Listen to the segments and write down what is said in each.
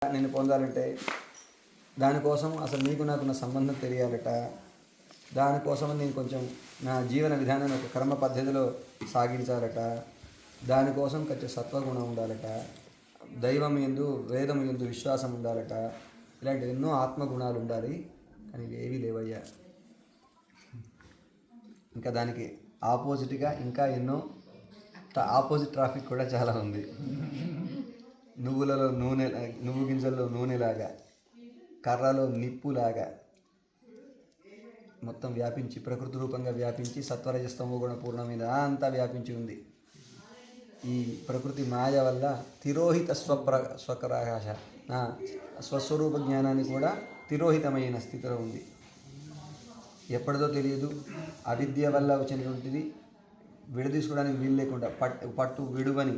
నేను పొందాలంటే దానికోసం అసలు నీకు నాకున్న సంబంధం తెలియాలట. దానికోసం నేను కొంచెం నా జీవన విధానాన్ని ఒక కర్మ పద్ధతిలో సాగించాలట. దానికోసం కొంచెం సత్వగుణం ఉండాలట. దైవం యందు వేదం యందు విశ్వాసం ఉండాలట. ఇలాంటి ఎన్నో ఆత్మగుణాలు ఉండాలి. కానీ ఇవేవీ లేవయ్యా. ఇంకా దానికి ఆపోజిట్గా ఇంకా ఎన్నో ఆపోజిట్ ట్రాఫిక్ కూడా చాలా ఉంది. నువ్వులలో నూనె, నువ్వు గింజల్లో నూనెలాగా, కర్రలో నిప్పులాగా మొత్తం వ్యాపించి ప్రకృతి రూపంగా వ్యాపించి సత్వరజస్తమో గుణ పూర్ణమైన అంతా వ్యాపించి ఉంది. ఈ ప్రకృతి మాయ వల్ల తిరోహిత స్వప్రకాశ నా స్వస్వరూప జ్ఞానాన్ని కూడా తిరోహితమైన స్థితిలో ఉంది. ఎప్పటిదో తెలియదు. అవిద్య వల్ల వచ్చినటువంటిది విడదీసుకోవడానికి వీలు లేకుండా పట్టు విడువని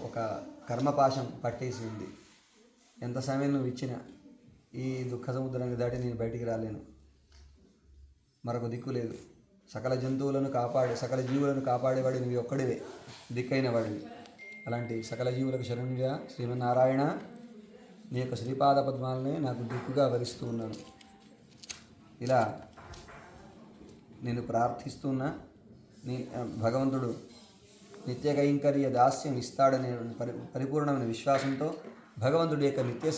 ఒక కర్మపాశం పట్టేసి ఉంది. ఎంత సమయం నువ్వు ఇచ్చినా ఈ దుఃఖ సముద్రాన్ని దాటి నేను బయటికి రాలేను. మరొక దిక్కు లేదు. సకల జంతువులను సకల జీవులను కాపాడేవాడి నువ్వు ఒక్కడివే దిక్కైన వాడివి. అలాంటి సకల జీవులకు శరణుగా శ్రీమన్నారాయణ, నీ యొక్క శ్రీపాద పద్మాలనే నాకు దిక్కుగా వరిస్తూ ఉన్నాను. ఇలా నేను ప్రార్థిస్తున్నా. భగవంతుడు నిత్య కైంకర్య దాస్యం ఇస్తాడనే పరిపూర్ణమైన విశ్వాసంతో భగవంతుడి యొక్క నిత్య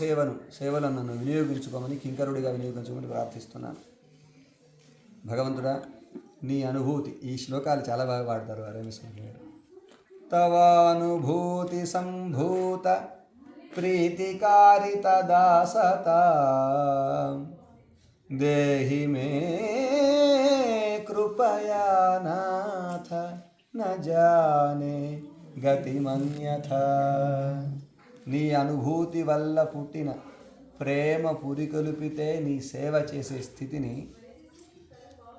సేవలను నన్ను వినియోగించుకోమని, కింకరుడిగా వినియోగించుకోమని ప్రార్థిస్తున్నాను. భగవంతుడా, నీ అనుభూతి, ఈ శ్లోకాలు చాలా బాగా పాడతారు రమేశ్వరి గారు. తవానుభూతి సంభూత ప్రీతికారిత దాసత దేహి మే కృపయా నాథ న జానే గతిమన్యథ. నీ అనుభూతి వల్ల పుట్టిన ప్రేమ పురికొలిపితే నీ సేవ చేసే స్థితిని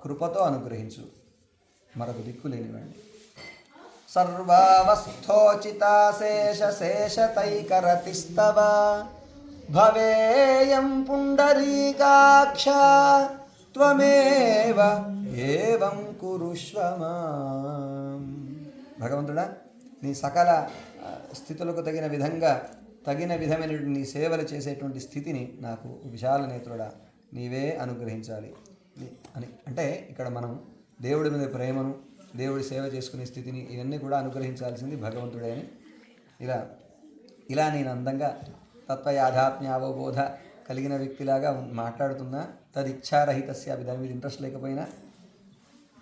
కృపతో అనుగ్రహించు. మరొక దిక్కు లేనివ్వండి. సర్వావస్థోచితాశేషశేషతైకరతిస్తవ భవేయం పుండరీకాక్ష త్వమేవ ఏవం కురుష్వ మాం. భగవంతుడా, నీ సకల స్థితులకు తగిన విధమైన నీ సేవలు చేసేటువంటి స్థితిని నాకు విశాల నేత్రుడా నీవే అనుగ్రహించాలి అని. అంటే ఇక్కడ మనం దేవుడి మీద ప్రేమను, దేవుడి సేవ చేసుకునే స్థితిని ఇవన్నీ కూడా అనుగ్రహించాల్సింది భగవంతుడే అని ఇలా నేను అందంగా తత్వయాథాత్మ్య అవబోధ కలిగిన వ్యక్తిలాగా మాట్లాడుతున్నా. తదిచ్ఛారహితస్య, దాని మీద ఇంట్రెస్ట్ లేకపోయినా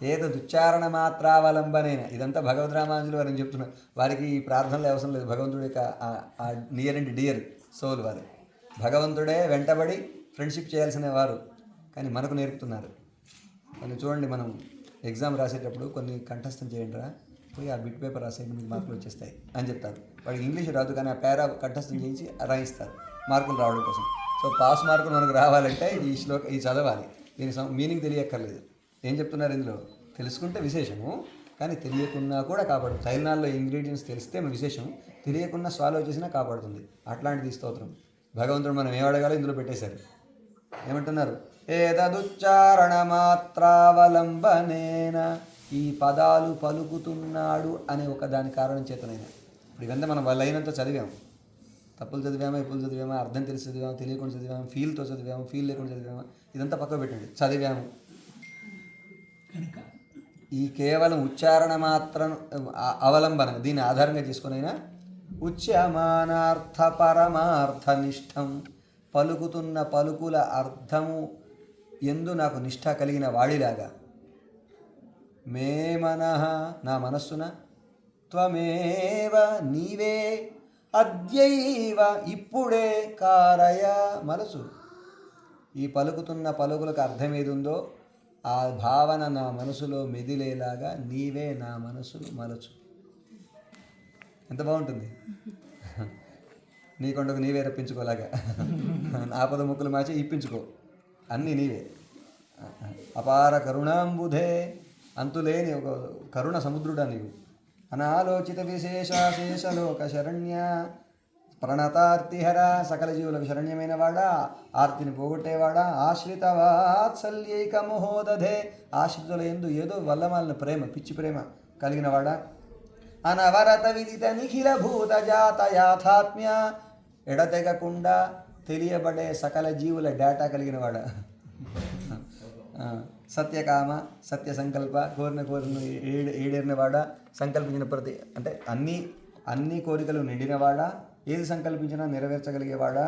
ఏతదుచ్చారణ మాత్రావలంబనైన, ఇదంతా భగవద్ రామానుజులు వారిని చెప్తున్నారు. వారికి ఈ ప్రార్థనలు అవసరం లేదు. భగవంతుడి యొక్క నియర్ అండ్ డియర్ సోల్ వారు. భగవంతుడే వెంటబడి ఫ్రెండ్షిప్ చేయాల్సిన వారు, కానీ మనకు నేర్పుతున్నారు. కానీ చూడండి, మనం ఎగ్జామ్ రాసేటప్పుడు కొన్ని కంఠస్థం చేయండి రా, పోయి ఆ బిట్ పేపర్ రాసేయండి, మీకు మార్కులు వచ్చేస్తాయి అని చెప్తారు. వాడికి ఇంగ్లీష్ రాదు, కానీ ఆ పేరా కంఠస్థం చేయించి రాయిస్తారు మార్కులు రావడం కోసం. సో పాస్ మార్కులు మనకు రావాలంటే ఈ చదవాలి. దీని మీనింగ్ తెలియక్కర్లేదు. ఏం చెప్తున్నారు ఇందులో? తెలుసుకుంటే విశేషము, కానీ తెలియకున్నా కూడా కాపాడుతుంది. తైలనాల్లో ఇంగ్రీడియంట్స్ తెలిస్తే విశేషం, తెలియకున్నా స్వాలో చేసినా కాపాడుతుంది. అట్లాంటిది స్తోత్రం. భగవంతుడు మనం ఏమడగాలో ఇందులో పెట్టేశారు. ఏమంటున్నారు? ఏతదుచ్చారణ మాత్రావలంబనేన, ఈ పదాలు పలుకుతున్నాడు అనే ఒక దాని కారణం చేతనైనా. ఇప్పుడు ఇవంతా మనం వాళ్ళైనంత చదివాము. తప్పులు చదివామా, ఎప్పులు చదివామా, అర్థం తెలిసి చదివాము, తెలియకుండా చదివాము, ఫీల్తో చదివాము, ఫీల్ లేకుండా చదివామా, ఇదంతా పక్కకు పెట్టండి. చదివాము. ఈ కేవలం ఉచ్చారణ మాత్రం అవలంబన, దీన్ని ఆధారంగా చేసుకునైనా ఉచ్యమానార్థ పరమార్థ నిష్టం, పలుకుతున్న పలుకుల అర్థము ఎందు నాకు నిష్ఠ కలిగిన వాడిలాగా, మే మనః, నా మనస్సున, త్వమేవ, నీవే, అద్యైవ, ఇప్పుడే, కారయ, మలసు. ఈ పలుకుతున్న పలుకులకు అర్థం ఏది ఉందో ఆ భావన నా మనసులో మెదిలేలాగా నీవే నా మనసును మలచు. ఎంత బాగుంటుంది! నీ కొండకు నీవే రప్పించుకోలాగా ఆపద ముక్కులు మార్చి ఇప్పించుకో, అన్నీ నీవే. అపార కరుణాంబుధే, అంతులేని ఒక కరుణ సముద్రుడా నీవు. అనాలోచిత విశేషాశేషలోక శరణ్య ప్రణతార్తిహర, సకల జీవులకు శరణ్యమైన వాడా, ఆర్తిని పోగొట్టేవాడా, ఆశ్రిత వాత్సల్యైక మహోదధే, ఆశ్రితుల యందు ఏదో వల్లమాలిన ప్రేమ, పిచ్చి ప్రేమ కలిగిన వాడా, అనవరత విదిత నిఖిల భూత జాత యాథాత్మ్య, ఎడతెగకుండా తెలియబడే సకల జీవుల డేటా కలిగిన వాడ. సత్యకామ సత్య సంకల్ప కోరిన ఈడేరినవాడ, సంకల్పించిన ప్రతి అంటే అన్ని కోరికలు నిండినవాడా, ఏది సంకల్పించినా నెరవేర్చగలిగేవాడా,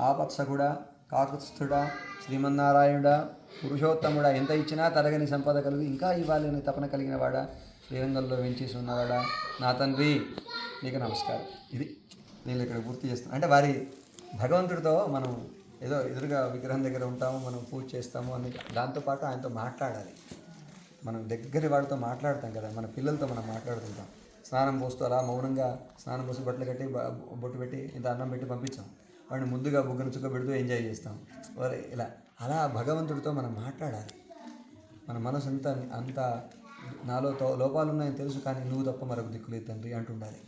ఆపత్సకుడా, కాకుత్స్థుడా, శ్రీమన్నారాయణుడా, పురుషోత్తముడా, ఎంత ఇచ్చినా తరగని సంపద కలిగి ఇంకా ఇవ్వాలని తపన కలిగిన వాడా, శ్రీరంగంలో వెంచేసి ఉన్నవాడా, నా తండ్రి నీకు నమస్కారం. ఇది నేను ఇక్కడ పూర్తి చేస్తాను. అంటే వారి భగవంతుడితో మనం ఏదో ఎదురుగా విగ్రహం దగ్గర ఉంటాము, మనం పూజ చేస్తాము అని దాంతోపాటు ఆయనతో మాట్లాడాలి. మనం దగ్గర వాడితో మాట్లాడతాం కదా, మన పిల్లలతో మనం మాట్లాడుతుంటాం. స్నానం పోస్తూ అలా మౌనంగా స్నానం పోసి బట్టలు కట్టి బొట్టు పెట్టి ఇంత అన్నం పెట్టి పంపించాం. వాడిని ముందుగా బుగ్గను చుక్క పెడుతూ ఎంజాయ్ చేస్తాం. ఇలా అలా భగవంతుడితో మనం మాట్లాడాలి. మన మనసు అంత నాలో లోపాలు ఉన్నాయని తెలుసు, కానీ నువ్వు తప్ప మరొక దిక్కులేదు తండ్రి అంటుండాలి.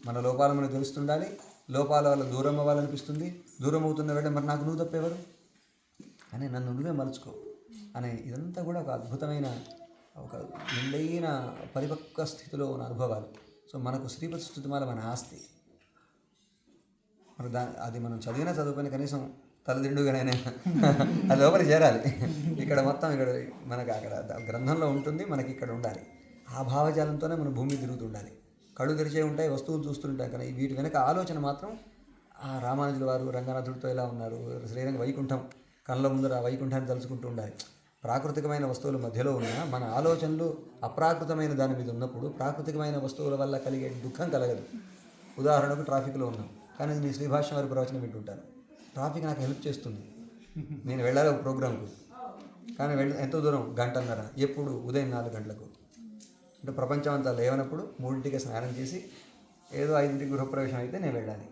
మన లోపాలు మనకు తెలుస్తుండాలి. లోపాల వల్ల దూరం అవ్వాలనిపిస్తుంది. దూరం అవుతున్న వేళ మరి నాకు నువ్వు తప్పేవారు అని నన్ను నువ్వే మలుచుకో అనే ఇదంతా కూడా ఒక అద్భుతమైన ఒక నిండైన పరిపక్వ స్థితిలో ఉన్న అనుభవాలు. సో మనకు శ్రీపతి స్తుతిమాల మన ఆస్తి. మరి అది మనం చదువుపైన కనీసం తలదిండుగానైనా అది లోపలికి చేరాలి. ఇక్కడ మొత్తం ఇక్కడ మనకు అక్కడ గ్రంథంలో ఉంటుంది, మనకి ఇక్కడ ఉండాలి. ఆ భావజాలంతోనే మనం భూమి తిరుగుతుండాలి. కళ్ళు తెరిచే ఉంటాయి, వస్తువులు చూస్తుంటాయి, కానీ వీటి వెనక ఆలోచన మాత్రం ఆ రామానుజుల వారు రంగనాథుడితో ఎలా ఉన్నారు, శ్రీరంగ వైకుంఠం కళ్ళ ముందర ఆ వైకుంఠాన్ని తలుచుకుంటూ ఉండాలి. ప్రాకృతికమైన వస్తువుల మధ్యలో ఉన్న మన ఆలోచనలు అప్రాకృతమైన దాని మీద ఉన్నప్పుడు ప్రాకృతికమైన వస్తువుల వల్ల కలిగే దుఃఖం కలగదు. ఉదాహరణకు ట్రాఫిక్లో ఉన్నాం, కానీ నేను శ్రీభాష్యం వారి ప్రవచనం వింటుంటాను. ట్రాఫిక్ నాకు హెల్ప్ చేస్తుంది. నేను వెళ్ళాలి ఒక ప్రోగ్రాంకు, కానీ ఎంతో దూరం, గంటన్నర. ఎప్పుడు? ఉదయం 4 గంటలకు. అంటే ప్రపంచం అంతా లేవనప్పుడు 3ంటికి స్నానం చేసి ఏదో 5ంటికి గృహప్రవేశం అయితే నేను వెళ్ళాలి.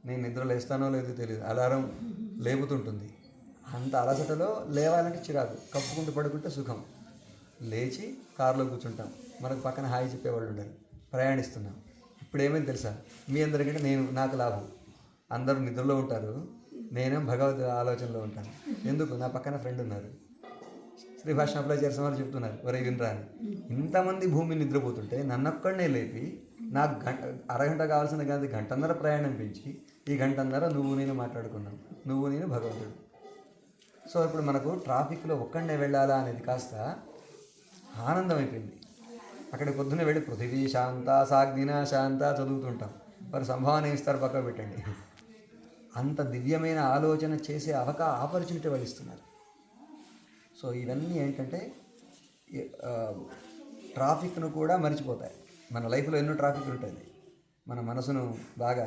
నేను నిద్ర లేస్తానో లేదో తెలియదు, అలారం లేపుతుంటుంది. అంత అలసటలో లేవాలంటే చిరాకు, కప్పుకుంటూ పడుకుంటే సుఖం. లేచి కారులో కూర్చుంటాం, మనకు పక్కన హాయి చెప్పేవాళ్ళు ఉండాలి. ప్రయాణిస్తున్నాం. ఇప్పుడు ఏమైంది తెలుసా, మీ అందరికంటే నాకు లాభం. అందరూ నిద్రలో ఉంటారు, నేనేం భగవద్ ఆలోచనలో ఉంటాను. ఎందుకు? నా పక్కన ఫ్రెండ్ ఉన్నారు, శ్రీభాష్యం అప్లై చేసిన వాళ్ళు చెప్తున్నారు, ఒరే వినరా అని. ఇంతమంది భూమిని నిద్రపోతుంటే నన్నొక్కడనే లేపి నాకు అరగంట కావాల్సిన గంట గంటన్నర ప్రయాణం పెంచి ఈ గంటన్నర నువ్వు నేను మాట్లాడుకున్నాం, నువ్వు నేను భగవంతుడు. సో ఇప్పుడు మనకు ట్రాఫిక్లో ఒక్కడనే వెళ్ళాలా అనేది కాస్త ఆనందం అయిపోయింది. అక్కడికి పొద్దున్నే వెళ్ళి పృథివీ శాంత సాగ్నిన శాంత చదువుతుంటాం. వారు సంభావన ఇస్తారు, పక్కన పెట్టండి. అంత దివ్యమైన ఆలోచన చేసే ఆపర్చునిటీ వాళ్ళు ఇస్తున్నారు. సో ఇవన్నీ ఏంటంటే ట్రాఫిక్ను కూడా మర్చిపోతాయి. మన లైఫ్లో ఎన్నో ట్రాఫిక్లు ఉంటుంది, మన మనసును బాగా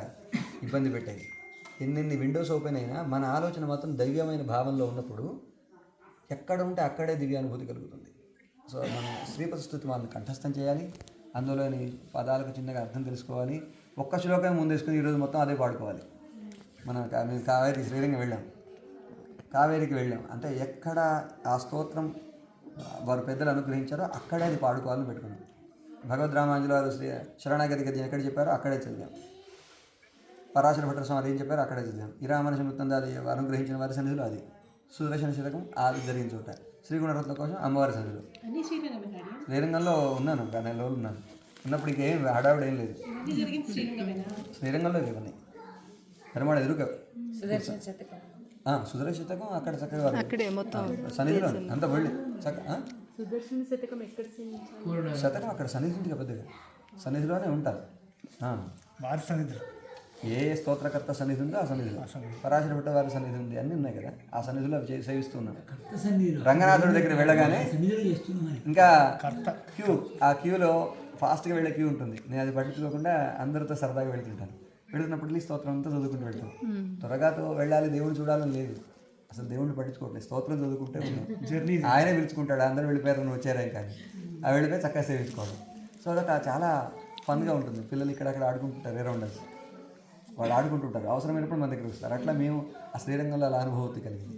ఇబ్బంది పెట్టాయి. ఎన్ని విండోస్ ఓపెన్ అయినా మన ఆలోచన మాత్రం దైవ్యమైన భావంలో ఉన్నప్పుడు ఎక్కడ ఉంటే అక్కడే దివ్యానుభూతి కలుగుతుంది. సో మనం శ్రీపతి స్తుతిమాలను కంఠస్థం చేయాలి, అందులోని పదాలకు చిన్నగా అర్థం తెలుసుకోవాలి. ఒక్క శ్లోకం ముందేసుకుని ఈరోజు మొత్తం అదే పాడుకోవాలి. మనం కావేరి శ్రీరంగం వెళ్ళాం, కావేరికి వెళ్ళాం అంటే ఎక్కడ ఆ స్తోత్రం వారు పెద్దలు అనుగ్రహించారో అక్కడే అది పాడుకోవాలని పెట్టుకున్నాం. భగవద్ రామానుజుల వారు శరణాగతి గది ఎక్కడ చెప్పారో అక్కడే చదివాం. పరాశర భట్ట స్వామి ఏం చెప్పారో అక్కడే చదివాం. ఇరామనశ ముత్తందాది అనుగ్రహించిన వారి సన్నిధిలో అది. సుదర్శన శతకం అది జరిగిన చోట. శ్రీగుణరత్న కోసం అమ్మవారి సన్నిధిలో. శ్రీరంగంలో ఉన్నాను, 2 నెలలు ఉన్నాను. ఉన్నప్పుడు ఇంకేం హడావిడ ఏం లేదు. శ్రీరంగంలో ఇవన్నీ పెరమాడ ఎదురుగా సుదర్శన శతకం అక్కడ చక్కగా సన్నిధిలో అంతా వెళ్ళి శతకం అక్కడ సన్నిధి ఉంది పెద్దగా, సన్నిధిలోనే ఉంటారు. వారి సన్నిధిలో ఏ స్తోత్రకర్త సన్నిధి ఉందో ఆ సన్నిధిలో, పరాశర భట్ట వారి సన్నిధి ఉంది, అన్నీ ఉన్నాయి కదా, ఆ సన్నిధిలో సేవిస్తున్నాం. రంగనాథుడి దగ్గర వెళ్ళగానే ఇంకా ఆ క్యూలో ఫాస్ట్గా వెళ్ళే క్యూ ఉంటుంది. నేను అది పట్టించుకోకుండా అందరితో సరదాగా వెళ్తుంటాను. వెళుతున్నప్పుడు స్తోత్రం అంతా చదువుకుంటూ వెళ్తాం. త్వరగా వెళ్ళాలి, దేవుడిని చూడాలని లేదు, అసలు దేవుడిని పట్టించుకోవట్లేదు. స్తోత్రం చదువుకుంటే జర్నీ ఆయనే పిలుచుకుంటాడు. అందరూ వెళ్ళిపోయారు, నువ్వు వచ్చారే కానీ ఆ వెళ్ళిపోయి చక్కగా సేవించుకోవడం. సో అదొక చాలా ఫన్గా ఉంటుంది. పిల్లలు ఇక్కడక్కడ ఆడుకుంటుంటారు, అరౌండర్స్ వాళ్ళు ఆడుకుంటుంటారు, అవసరమైనప్పుడు మన దగ్గర వస్తారు. అట్లా మేము ఆ శ్రీరంగంలో అలా అనుభూతి కలిగింది.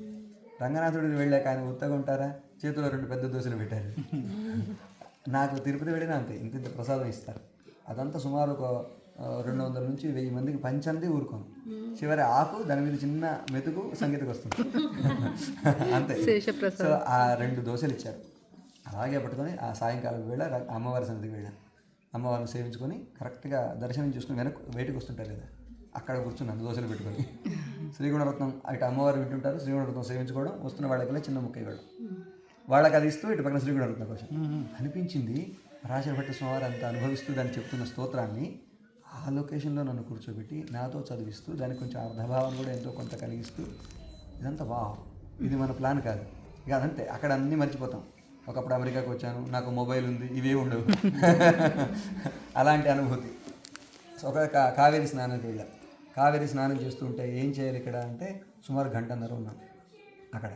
రంగనాథుడికి వెళ్ళాక ఆయన ఉత్తగా ఉంటారా, చేతిలో 2 పెద్ద దోశలు పెట్టారు. నాకు తిరుపతి వెళ్ళినా అంతే, ఇంత ప్రసాదం ఇస్తారు. అదంతా సుమారు ఒక 200 నుంచి 1000 మందికి పంచంది ఊరుకోను. చివరి ఆకు దాని మీద చిన్న మెతుకు సంగీతకు వస్తుంది అంతే. సో ఆ 2 దోశలు ఇచ్చారు. అలాగే పట్టుకొని ఆ సాయంకాలం వేళ అమ్మవారి సన్నిధికి వెళ్ళాను. అమ్మవారిని సేవించుకొని కరెక్ట్గా దర్శనం చేసుకుని బయటకు వస్తుంటారు కదా, అక్కడ కూర్చున్నాను దోశలు పెట్టుకొని. శ్రీగుణరత్నం ఇటు అమ్మవారు వింటుంటారు, శ్రీగుణరత్నం సేవించుకోవడం, వస్తున్న వాళ్ళకి చిన్న ముక్క ఇవ్వడం, వాళ్ళకి అది ఇస్తూ ఇటు పక్కన శ్రీగుణరత్నం కోసం అనిపించింది. పరాశరభట్ట స్వామివారు అంత అనుభవిస్తూ దాన్ని చెప్తున్న స్తోత్రాన్ని ఆ లొకేషన్లో నన్ను కూర్చోబెట్టి నాతో చదివిస్తూ దానికి కొంచెం అర్ధభావం కూడా ఎంతో కొంత కలిగిస్తూ ఇదంతా ఇది మన ప్లాన్ కాదు. ఇక అదంతే, అక్కడ అన్నీ మర్చిపోతాం. ఒకప్పుడు అమెరికాకు వచ్చాను, నాకు మొబైల్ ఉంది, ఇవే ఉండవు. అలాంటి అనుభూతి. సో ఒక కావేరి స్నానానికి వెళ్ళాను. కావేరి స్నానం చేస్తుంటే ఏం చేయాలి ఇక్కడ అంటే సుమారు 1.5 గంట ఉన్నాం అక్కడ.